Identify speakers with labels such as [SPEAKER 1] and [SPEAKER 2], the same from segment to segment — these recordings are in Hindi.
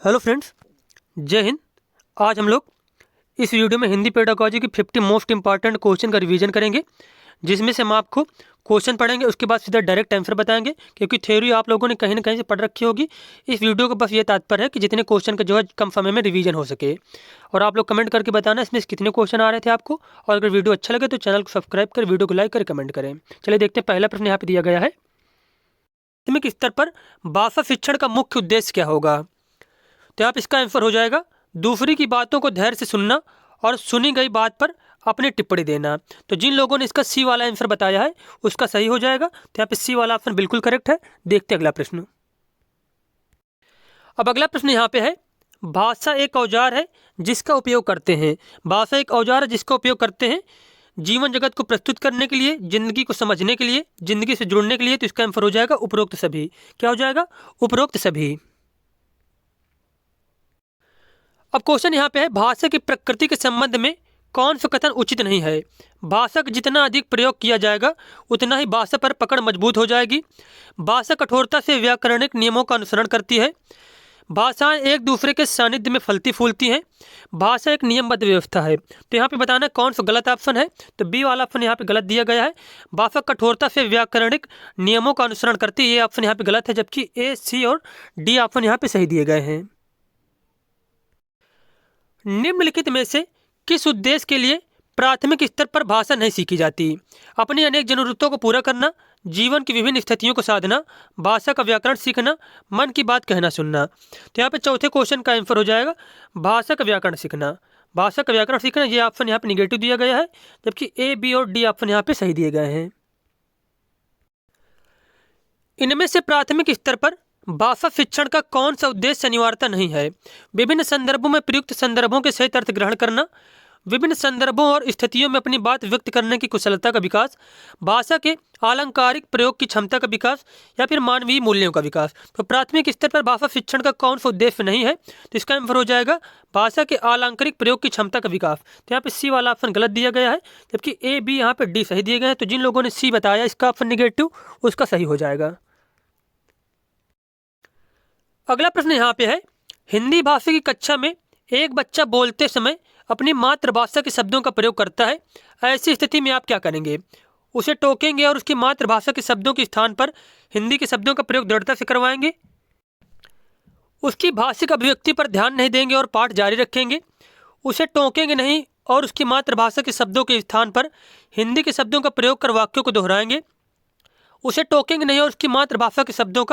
[SPEAKER 1] हेलो फ्रेंड्स, जय हिंद। आज हम लोग इस वीडियो में हिंदी पेडागॉजी की 50 मोस्ट इंपॉर्टेंट क्वेश्चन का रिवीजन करेंगे, जिसमें से हम आपको क्वेश्चन पढ़ेंगे, उसके बाद सीधा डायरेक्ट आंसर बताएंगे, क्योंकि थ्योरी आप लोगों ने कहीं ना कहीं से पढ़ रखी होगी। इस वीडियो का बस ये तात्पर्य है कि जितने क्वेश्चन का जो है कम समय में रिवीजन हो सके। और आप लोग कमेंट करके बताना इसमें कितने क्वेश्चन आ रहे थे आपको, और अगर वीडियो अच्छा लगे तो चैनल को सब्सक्राइब कर, वीडियो को लाइक कर, कमेंट करें। चलिए देखते हैं, पहला प्रश्न यहाँ पे दिया गया है, प्राथमिक स्तर पर भाषा शिक्षण का मुख्य उद्देश्य क्या होगा। तो आप इसका आंसर हो जाएगा दूसरी की बातों को धैर्य से सुनना और सुनी गई बात पर अपनी टिप्पणी देना। तो जिन लोगों ने इसका सी वाला आंसर बताया है उसका सही हो जाएगा। तो यहाँ पे सी वाला ऑप्शन बिल्कुल करेक्ट है। देखते हैं अगला प्रश्न। अब अगला प्रश्न यहाँ पे है, भाषा एक औजार है जिसका उपयोग करते हैं। भाषा एक औजार है जिसका उपयोग करते हैं जीवन जगत को प्रस्तुत करने के लिए, जिंदगी को समझने के लिए, जिंदगी से जुड़ने के लिए। तो इसका आंसर हो जाएगा उपरोक्त सभी। क्या हो जाएगा? उपरोक्त सभी। अब क्वेश्चन यहाँ पे है, भाषा की प्रकृति के संबंध में कौन सा कथन उचित नहीं है। भाषा का जितना अधिक प्रयोग किया जाएगा उतना ही भाषा पर पकड़ मजबूत हो जाएगी। भाषा कठोरता से व्याकरणिक नियमों का अनुसरण करती है। भाषाएं एक दूसरे के सानिध्य में फलती फूलती हैं। भाषा एक नियमबद्ध व्यवस्था है। तो यहाँ पे बताना कौन सा गलत ऑप्शन है। तो बी वाला ऑप्शन यहाँ पे गलत दिया गया है। भाषा कठोरता से व्याकरणिक नियमों का अनुसरण करती है, ये ऑप्शन यहाँ पे गलत है, जबकि ए, सी और डी ऑप्शन यहाँ पे सही दिए गए हैं। निम्नलिखित में से किस उद्देश्य के लिए प्राथमिक स्तर पर भाषा नहीं सीखी जाती। अपनी अनेक जरूरतों को पूरा करना, जीवन की विभिन्न स्थितियों को साधना, भाषा का व्याकरण सीखना, मन की बात कहना सुनना। तो यहाँ पे चौथे क्वेश्चन का आंसर हो जाएगा भाषा का व्याकरण सीखना। भाषा का व्याकरण सीखना, ये ऑप्शन यहाँ पे निगेटिव दिया गया है, जबकि ए, बी और डी ऑप्शन यहाँ पे सही दिए गए हैं। इनमें से प्राथमिक स्तर पर भाषा शिक्षण का कौन सा उद्देश्य अनिवार्यता नहीं है। विभिन्न संदर्भों में प्रयुक्त संदर्भों के सहित अर्थ ग्रहण करना, विभिन्न संदर्भों और स्थितियों में अपनी बात व्यक्त करने की कुशलता का विकास, भाषा के आलंकारिक प्रयोग की क्षमता का विकास, या फिर मानवीय मूल्यों का विकास। तो प्राथमिक स्तर पर भाषा शिक्षण का कौन सा उद्देश्य नहीं है। तो इसका आंसर हो जाएगा भाषा के आलंकारिक प्रयोग की क्षमता का विकास। तो यहाँ पे सी वाला ऑप्शन गलत दिया गया है, जबकि ए, बी यहाँ पे डी सही दिए गए हैं। तो जिन लोगों ने सी बताया इसका ऑप्शन निगेटिव, उसका सही हो जाएगा। अगला प्रश्न यहाँ पे है, हिंदी भाषा की कक्षा में एक बच्चा बोलते समय अपनी मातृभाषा के शब्दों का प्रयोग करता है। ऐसी स्थिति में आप क्या करेंगे। उसे टोकेंगे और उसकी मातृभाषा के शब्दों के स्थान पर हिंदी के शब्दों का प्रयोग दृढ़ता से करवाएंगे, उसकी भाषिक अभिव्यक्ति पर ध्यान नहीं देंगे और पाठ जारी रखेंगे, उसे टोकेंगे नहीं और उसकी मातृभाषा के शब्दों के स्थान पर हिंदी के शब्दों का प्रयोग कर वाक्यों को दोहराएंगे, उसे टोकेंगे नहीं और उसकी मातृभाषा के शब्दों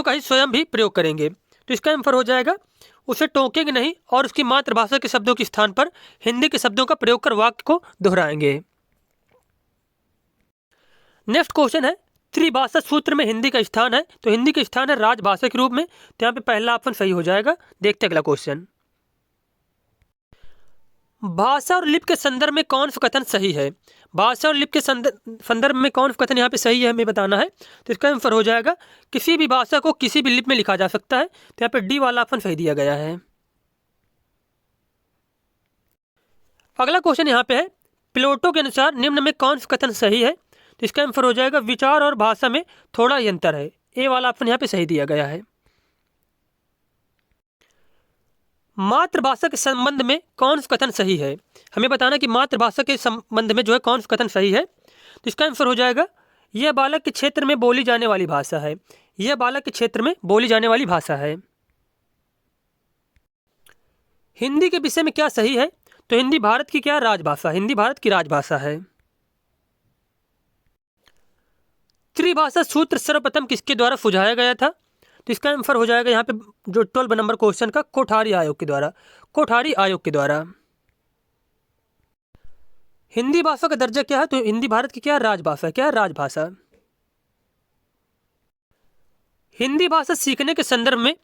[SPEAKER 1] का ही स्वयं भी प्रयोग करेंगे। तो इसका आंसर हो जाएगा उसे टोकेंगे नहीं और उसकी मातृभाषा के शब्दों के स्थान पर हिंदी के शब्दों का प्रयोग कर वाक्य को दोहराएंगे। नेक्स्ट क्वेश्चन है, त्रिभाषा सूत्र में हिंदी का स्थान है। तो हिंदी का स्थान है राजभाषा के रूप में। तो यहाँ पे पहला ऑप्शन सही हो जाएगा। देखते हैं अगला क्वेश्चन। भाषा और लिपि के संदर्भ में कौन सा कथन सही है। भाषा और लिपि के संदर्भ में कौन सा कथन यहाँ पे सही है हमें बताना है। तो इसका आंसर हो जाएगा किसी भी भाषा को किसी भी लिपि में लिखा जा सकता है। तो यहाँ पे डी वाला ऑप्शन सही दिया गया है। अगला क्वेश्चन यहाँ पे है, प्लेटो के अनुसार निम्न में कौन सा कथन सही है। तो इसका आंसर हो जाएगा विचार और भाषा में थोड़ा ही अंतर है। ए वाला ऑप्शन यहाँ पे सही दिया गया है। मातृभाषा के संबंध में कौन सा कथन सही है। हमें बताना कि मातृभाषा के संबंध में जो है कौन सा कथन सही है। तो इसका आंसर हो जाएगा यह बालक के क्षेत्र में बोली जाने वाली भाषा है। यह बालक के क्षेत्र में बोली जाने वाली भाषा है। हिंदी के विषय में क्या सही है। तो हिंदी भारत की क्या राजभाषा। हिंदी भारत की राजभाषा है। त्रिभाषा सूत्र सर्वप्रथम किसके द्वारा सुझाया गया था। तो इसका आंसर हो जाएगा यहाँ पे जो 12 नंबर क्वेश्चन का, कोठारी आयोग के द्वारा। कोठारी आयोग के द्वारा। हिंदी भाषा का दर्जा क्या है। तो हिंदी भारत की क्या राजभाषा। क्या राजभाषा। हिंदी भाषा सीखने के संदर्भ में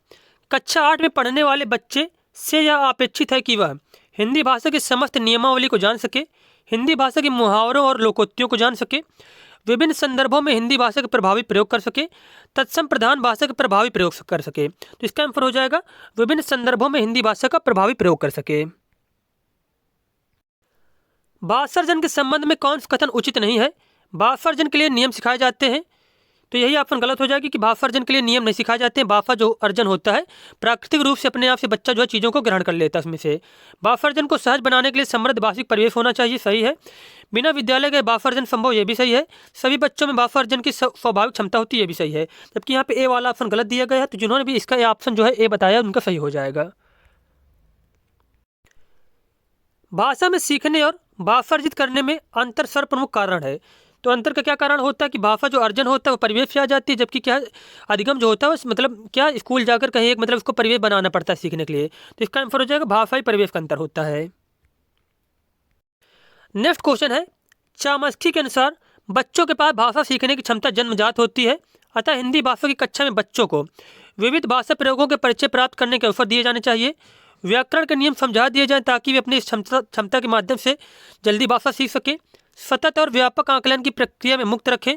[SPEAKER 1] कक्षा 8 में पढ़ने वाले बच्चे से यह अपेक्षित है कि वह हिंदी भाषा की समस्त नियमावली को जान सके, हिंदी भाषा के मुहावरों और लोकोक्तियों को जान सके, विभिन्न संदर्भों में हिंदी भाषा का प्रभावी प्रयोग कर सके, तत्सम प्रधान भाषा का प्रभावी प्रयोग कर सके। तो इसका आंसर हो जाएगा विभिन्न संदर्भों में हिंदी भाषा का प्रभावी प्रयोग कर सके। भाषार्जन के संबंध में कौन सा कथन उचित नहीं है। भाषार्जन के लिए नियम सिखाए जाते हैं। तो यही ऑप्शन गलत हो जाएगी कि भाषा अर्जन के लिए नियम नहीं सिखाए जाते हैं। भाषा जो अर्जन होता है प्राकृतिक रूप से अपने आप से बच्चा जो है चीज़ों को ग्रहण कर लेता है उसमें से। भाषा अर्जन को सहज बनाने के लिए समृद्ध भाषिक परिवेश होना चाहिए, सही है। बिना विद्यालय के भाषा अर्जन संभव, ये भी सही है। सभी बच्चों में भाषा अर्जन की स्वाभाविक क्षमता होती है, ये भी सही है। जबकि यहाँ पे ए वाला ऑप्शन गलत दिया गया है, तो जिन्होंने भी इसका ऑप्शन जो है ए बताया उनका सही हो जाएगा। भाषा में सीखने और भाषा अर्जित करने में अंतर सर्वप्रमुख कारण है। तो अंतर का क्या कारण होता है कि भाषा जो अर्जन होता है वो परिवेश से आ जाती है, जबकि क्या अधिगम जो होता है मतलब क्या स्कूल जाकर कहीं एक मतलब उसको परिवेश बनाना पड़ता है सीखने के लिए। तो इसका आंसर हो जाएगा भाषा ही परिवेश का अंतर होता है। नेक्स्ट क्वेश्चन है, चामस्की के अनुसार बच्चों के पास भाषा सीखने की क्षमता जन्मजात होती है, अतः हिंदी भाषा की कक्षा में बच्चों को विविध भाषा प्रयोगों के परिचय प्राप्त करने के अवसर दिए जाने चाहिए। व्याकरण के नियम समझा दिए जाएं ताकि वे अपनी इस क्षमता के माध्यम से जल्दी भाषा सीख सकें। सतत और व्यापक आकलन की प्रक्रिया में मुक्त रखें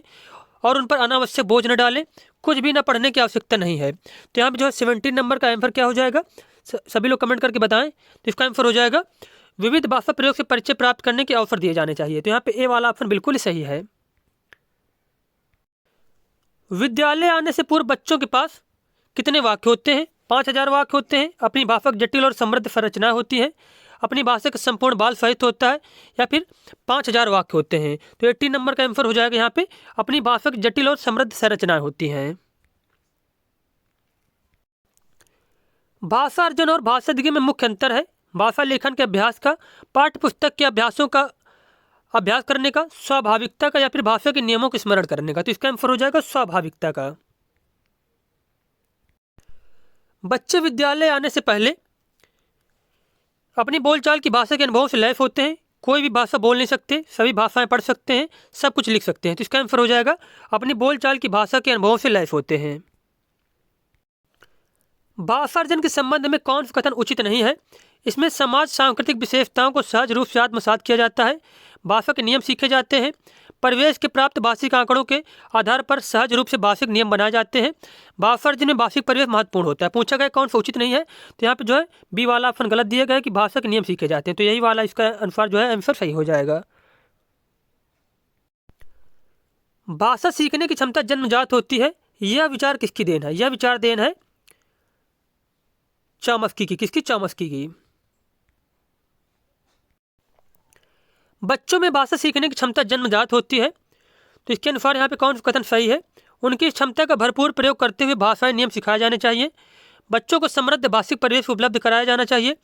[SPEAKER 1] और उन पर अनावश्यक बोझ न डालें। कुछ भी न पढ़ने की आवश्यकता नहीं है। तो यहाँ पर जो है 17 नंबर का आंसर क्या हो जाएगा, सभी लोग कमेंट करके बताएं। तो इसका आंसर हो जाएगा विविध भाषा प्रयोग से परिचय प्राप्त करने के अवसर दिए जाने चाहिए। तो यहाँ पे ए वाला ऑप्शन बिल्कुल ही सही है। विद्यालय आने से पूर्व बच्चों के पास कितने वाक्य होते हैं? 5000 वाक्य होते हैं। अपनी भाषा जटिल और समृद्ध संरचनाएं होती हैं। अपनी भाषा का संपूर्ण बाल साहित्य होता है, या फिर 5000 वाक्य होते हैं। तो 18 नंबर का आंसर हो जाएगा यहाँ पे अपनी भाषा की जटिल और समृद्ध संरचनाएं होती हैं। भाषा अर्जन और भाषा अधिगम में मुख्य अंतर है। भाषा लेखन के अभ्यास का, पाठ्य पुस्तक के अभ्यासों का अभ्यास करने का, स्वाभाविकता का, या फिर भाषा के नियमों को स्मरण करने का। तो इसका आंसर हो जाएगा स्वाभाविकता का। बच्चे विद्यालय आने से पहले अपनी बोलचाल की भाषा के अनुभव से लैस होते हैं। कोई भी भाषा बोल नहीं सकते, सभी भाषाएं पढ़ सकते हैं, सब कुछ लिख सकते हैं। तो इसका आंसर हो जाएगा अपनी बोलचाल की भाषा के अनुभव से लैस होते हैं। भाषा अर्जन के संबंध में कौन सा कथन उचित नहीं है? इसमें समाज सांस्कृतिक विशेषताओं को सहज रूप से आत्मसात किया जाता है। भाषा के नियम सीखे जाते हैं। परिवेश के प्राप्त भाषिक आंकड़ों के आधार पर सहज रूप से भाषिक नियम बनाए जाते हैं। भाषा अर्जन में भाषिक परिवेश महत्वपूर्ण होता है। पूछा गया कौन सा उचित नहीं है, तो यहाँ पे जो है बी वाला ऑप्शन गलत दिया गया है कि भाषा के नियम सीखे जाते हैं। तो यही वाला इसका अनुसार जो है आंसर सही हो जाएगा। भाषा सीखने की क्षमता जन्मजात होती है, यह विचार किसकी देन है? यह विचार देन है चामस्की की। किसकी? चामस्की की। बच्चों में भाषा सीखने की क्षमता जन्मजात होती है, तो इसके अनुसार यहाँ पे कौन सा कथन सही है? उनकी क्षमता का भरपूर प्रयोग करते हुए भाषाई नियम सिखाए जाने चाहिए। बच्चों को समृद्ध भाषिक परिवेश उपलब्ध कराया जाना चाहिए।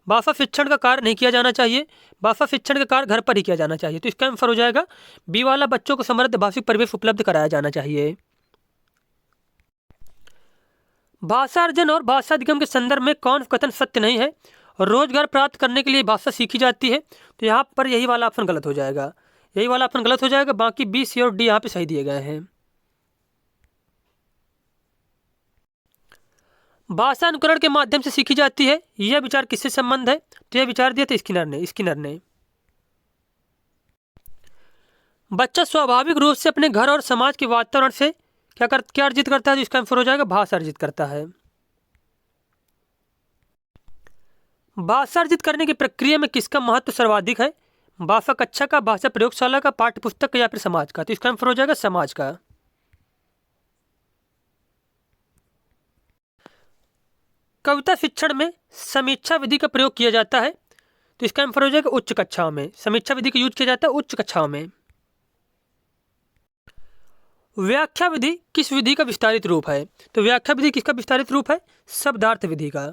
[SPEAKER 1] भाषा शिक्षण का कार्य नहीं किया जाना चाहिए। भाषा शिक्षण का कार्य घर पर ही किया जाना चाहिए। तो इसका आंसर हो जाएगा बी वाला, बच्चों को समृद्ध भाषिक परिवेश उपलब्ध कराया जाना चाहिए। भाषा अर्जन और भाषा अधिगम के संदर्भ में कौन सा कथन सत्य नहीं है? रोजगार प्राप्त करने के लिए भाषा सीखी जाती है, तो यहाँ पर यही वाला ऑप्शन गलत हो जाएगा। यही वाला ऑप्शन गलत हो जाएगा। बाकी बी, सी और डी यहाँ पे सही दिए गए हैं। भाषा अनुकरण के माध्यम से सीखी जाती है, यह विचार किससे संबंध है? तो यह विचार दिया था स्किनर ने। बच्चा स्वाभाविक रूप से अपने घर और समाज के वातावरण से क्या अर्जित करता है? तो इसका आंसर हो जाएगा भाषा अर्जित करता है। भाषा अर्जित करने की प्रक्रिया में किसका महत्व सर्वाधिक है? भाषा कक्षा का, भाषा प्रयोगशाला का, पाठ्य पुस्तक का, या फिर समाज का? तो इसका आंसर हो जाएगा समाज का। कविता शिक्षण में समीक्षा विधि का प्रयोग किया जाता है, तो इसका आंसर हो जाएगा उच्च कक्षाओं में। समीक्षा विधि का यूज किया जाता है उच्च कक्षाओं में। व्याख्या विधि किस विधि का विस्तारित रूप है? तो व्याख्या विधि किसका विस्तारित रूप है? शब्दार्थ विधि का।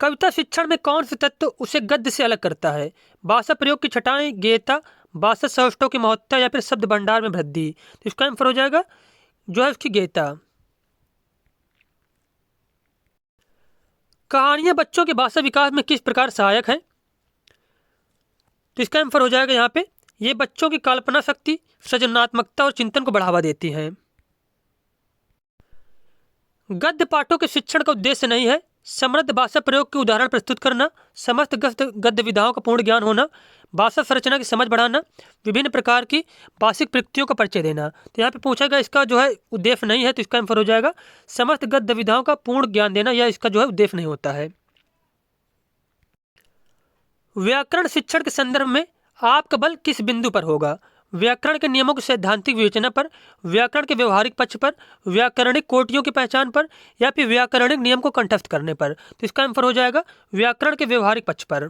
[SPEAKER 1] कविता शिक्षण में कौन से तत्व उसे गद्य से अलग करता है? भाषा प्रयोग की छटाएं, गेयता, भाषा सौष्ठव की महत्ता, या फिर शब्द भंडार में वृद्धि? तो इसका आंसर हो जाएगा जो है उसकी गेयता। कहानियां बच्चों के भाषा विकास में किस प्रकार सहायक हैं? तो इसका आंसर हो जाएगा यहाँ पे ये बच्चों की कल्पना शक्ति, सृजनात्मकता और चिंतन को बढ़ावा देती हैं। गद्य पाठों के शिक्षण का उद्देश्य नहीं है समृद्ध भाषा प्रयोग के उदाहरण प्रस्तुत करना, समस्त गद्य विधाओं का पूर्ण ज्ञान होना, भाषा संरचना की समझ बढ़ाना, विभिन्न प्रकार की भाषिक प्रयुक्तियों का परिचय देना। तो यहाँ पे पूछा गया इसका जो है उद्देश्य नहीं है, तो इसका आंसर हो जाएगा समस्त गद्य विधाओं का पूर्ण ज्ञान देना, यह इसका जो है उद्देश्य नहीं होता है। व्याकरण शिक्षण के संदर्भ में आपका बल किस बिंदु पर होगा? व्याकरण के नियमों की सैद्धांतिक विवेचना पर, व्याकरण के व्यवहारिक पक्ष पर, व्याकरणिक कोटियों की पहचान पर, या फिर व्याकरणिक नियम को कंठस्थ करने पर। तो इसका आंसर हो जाएगा व्याकरण के व्यवहारिक पक्ष पर।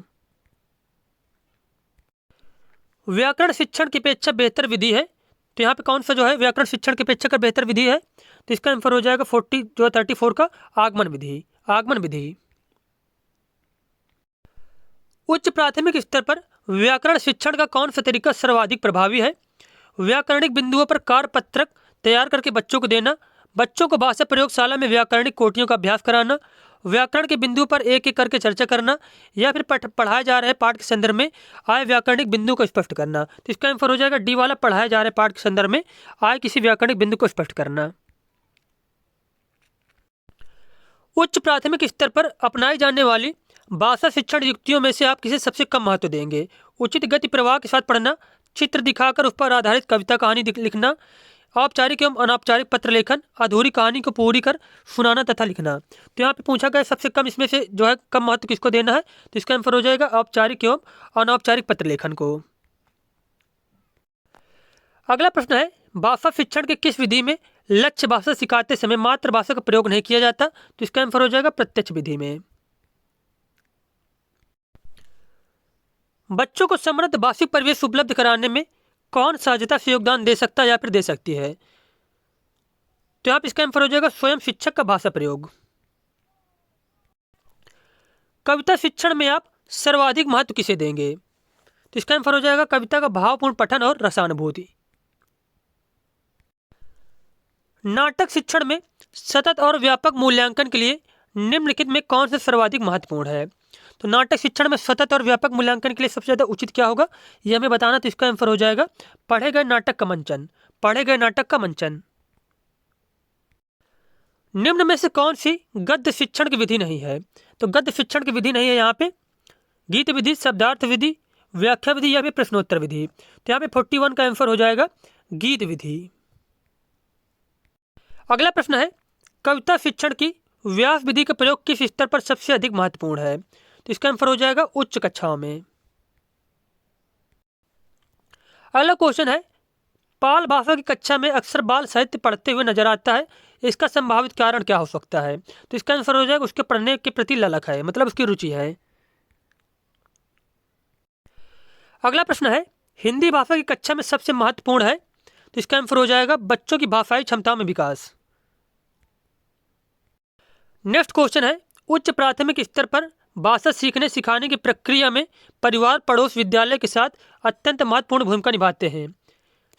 [SPEAKER 1] व्याकरण शिक्षण की अपेक्षा बेहतर विधि है, तो यहाँ पे कौन सा जो है व्याकरण शिक्षण की अपेक्षा का बेहतर विधि है, तो इसका आंसर हो जाएगा 34 का आगमन विधि। आगमन विधि। उच्च प्राथमिक स्तर पर व्याकरण शिक्षण का कौन सा तरीका सर्वाधिक प्रभावी है? व्याकरणिक बिंदुओं पर कार्यपत्रक तैयार करके बच्चों को देना, बच्चों को भाषा प्रयोगशाला में व्याकरणिक कोटियों का अभ्यास कराना, व्याकरण के बिंदु पर एक एक करके चर्चा करना, या फिर पढ़ाए जा रहे पाठ के संदर्भ में आए व्याकरणिक बिंदु को स्पष्ट करना। तो इसका आंसर हो जाएगा डी वाला, पढ़ाए जा रहे पाठ के संदर्भ में आए किसी व्याकरणिक बिंदु को स्पष्ट करना। उच्च प्राथमिक स्तर पर अपनाई जाने वाली भाषा शिक्षण युक्तियों में से आप किसे सबसे कम महत्व देंगे? उचित गति प्रवाह के साथ पढ़ना, चित्र दिखाकर उस पर आधारित कविता कहानी लिखना, औपचारिक एवं अनौपचारिक पत्र लेखन, अधूरी कहानी को पूरी कर सुनाना तथा लिखना। तो यहाँ पे पूछा गया सबसे कम इसमें से जो है कम महत्व किसको देना है, तो इसका आंसर हो जाएगा औपचारिक एवं अनौपचारिक पत्र लेखन को। अगला प्रश्न है, भाषा शिक्षण के किस विधि में लक्ष्य भाषा सिखाते समय मातृभाषा का प्रयोग नहीं किया जाता? तो इसका आंसर हो जाएगा प्रत्यक्ष विधि में। बच्चों को समृद्ध भाषिक परिवेश उपलब्ध कराने में कौन सहजता से योगदान दे सकता है या फिर दे सकती है? तो यहाँ इसका आंसर हो जाएगा स्वयं शिक्षक का भाषा प्रयोग। कविता शिक्षण में आप सर्वाधिक महत्व किसे देंगे? तो इसका आंसर हो जाएगा कविता का भावपूर्ण पठन और रसानुभूति। नाटक शिक्षण में सतत और व्यापक मूल्यांकन के लिए निम्नलिखित में कौन से सर्वाधिक महत्वपूर्ण है? तो नाटक शिक्षण में सतत और व्यापक मूल्यांकन के लिए सबसे ज्यादा उचित क्या होगा यह हमें बताना। तो इसका आंसर हो जाएगा पढ़े गए नाटक का मंचन। पढ़े गए नाटक का मंचन। निम्न में से कौन सी गद्य शिक्षण की विधि नहीं है? तो गद्य शिक्षण की विधि नहीं है यहाँ पे गीत विधि, शब्दार्थ विधि, व्याख्या विधि या फिर प्रश्नोत्तर विधि। तो यहाँ पे 41 का आंसर हो जाएगा गीत विधि। अगला प्रश्न है, कविता शिक्षण की व्यास विधि का प्रयोग किस स्तर पर सबसे अधिक महत्वपूर्ण है? तो इसका आंसर हो जाएगा उच्च कक्षाओं में। अगला क्वेश्चन है, पाल भाषा की कक्षा में अक्सर बाल साहित्य पढ़ते हुए नजर आता है, इसका संभावित कारण क्या हो सकता है? तो इसका आंसर हो जाएगा उसके पढ़ने के प्रति ललक है, मतलब उसकी रुचि है। अगला प्रश्न है, हिंदी भाषा की कक्षा में सबसे महत्वपूर्ण है, तो इसका आंसर हो जाएगा बच्चों की भाषाई क्षमता में विकास। नेक्स्ट क्वेश्चन है, उच्च प्राथमिक स्तर पर भाषा सीखने सिखाने की प्रक्रिया में परिवार, पड़ोस, विद्यालय के साथ अत्यंत महत्वपूर्ण भूमिका निभाते हैं।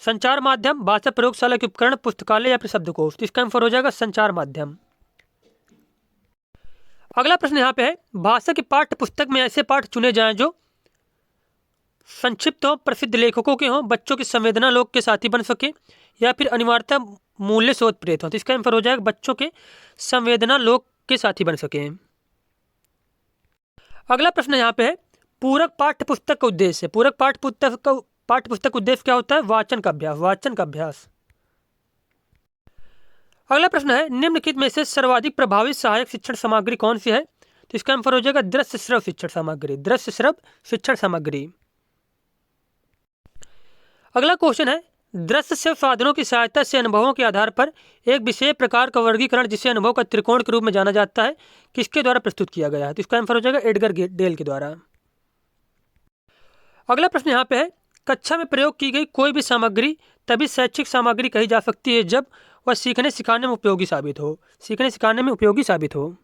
[SPEAKER 1] संचार माध्यम, भाषा प्रयोगशाला के उपकरण, पुस्तकालय या फिर शब्दकोश। इसका आंसर हो जाएगा संचार माध्यम। अगला प्रश्न यहाँ पे है, भाषा की पाठ्य पुस्तक में ऐसे पाठ चुने जाएं जो संक्षिप्त हो, प्रसिद्ध लेखकों के हों, बच्चों की संवेदना लोक के साथी बन सके या फिर अनिवार्यता मूल्य से ओतप्रेत हो। तो इसका आंसर हो जाएगा बच्चों के संवेदना लोक के साथी बन सके। अगला प्रश्न यहाँ पे है, पूरक पाठ्य पुस्तक का उद्देश्य। पूरक पाठ्य पुस्तक उद्देश्य क्या होता है? वाचन का अभ्यास। वाचन का अभ्यास। अगला प्रश्न है, निम्नलिखित में से सर्वाधिक प्रभावी सहायक शिक्षण सामग्री कौन सी है? तो इसका आंसर हो जाएगा दृश्य श्रव्य शिक्षण सामग्री। दृश्य श्रव्य शिक्षण सामग्री। अगला क्वेश्चन है, दृश्य श्रव्य साधनों की सहायता से अनुभवों के आधार पर एक विशेष प्रकार का वर्गीकरण जिसे अनुभव का त्रिकोण के रूप में जाना जाता है किसके द्वारा प्रस्तुत किया गया है? तो इसका आंसर हो जाएगा एडगर डेल के द्वारा। अगला प्रश्न यहाँ पे है, कक्षा में प्रयोग की गई कोई भी सामग्री तभी शैक्षिक सामग्री कही जा सकती है जब वह सीखने सिखाने में उपयोगी साबित हो। सीखने सिखाने में उपयोगी साबित हो।